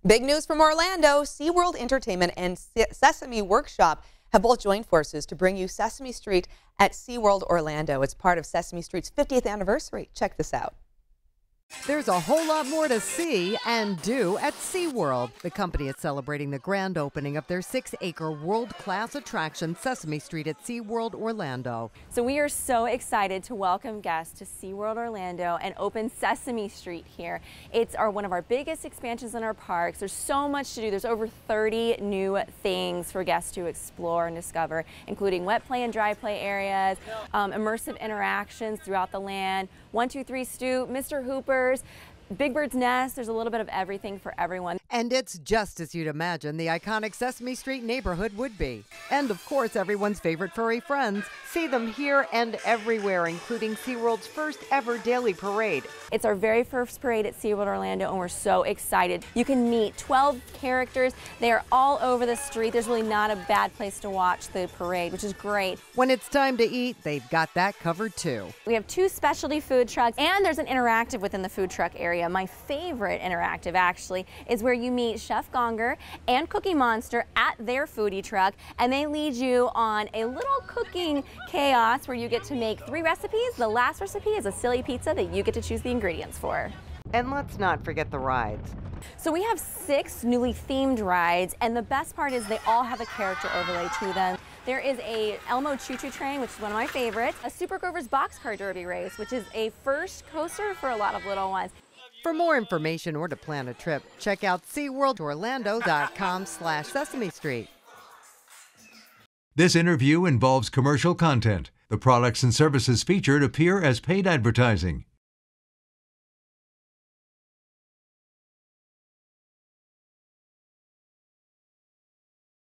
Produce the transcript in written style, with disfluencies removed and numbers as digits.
Big news from Orlando. SeaWorld Entertainment and Sesame Workshop have both joined forces to bring you Sesame Street at SeaWorld Orlando. It's part of Sesame Street's 50th anniversary. Check this out. There's a whole lot more to see and do at SeaWorld. The company is celebrating the grand opening of their 6-acre world-class attraction, Sesame Street at SeaWorld Orlando. So we are so excited to welcome guests to SeaWorld Orlando and open Sesame Street here. It's one of our biggest expansions in our parks. There's so much to do. There's over 30 new things for guests to explore and discover, including wet play and dry play areas, immersive interactions throughout the land, 1, 2, 3 Stoop, Mr. Hooper's, Big Bird's Nest. There's a little bit of everything for everyone. And it's just as you'd imagine the iconic Sesame Street neighborhood would be. And of course, everyone's favorite furry friends. See them here and everywhere, including SeaWorld's first ever daily parade. It's our very first parade at SeaWorld Orlando, and we're so excited. You can meet 12 characters. They are all over the street. There's really not a bad place to watch the parade, which is great. When it's time to eat, they've got that covered too. We have 2 specialty food trucks, and there's an interactive within the food truck area. My favorite interactive, actually, is where you meet Chef Gonger and Cookie Monster at their foodie truck, and they lead you on a little cooking chaos where you get to make 3 recipes. The last recipe is a silly pizza that you get to choose the ingredients for. And let's not forget the rides. So we have 6 newly themed rides, and the best part is they all have a character overlay to them. There is a Elmo Choo Choo Train, which is one of my favorites, a Super Grover's Boxcar Derby Race, which is a first coaster for a lot of little ones. For more information or to plan a trip, check out SeaWorldOrlando.com/Sesame Street. This interview involves commercial content. The products and services featured appear as paid advertising.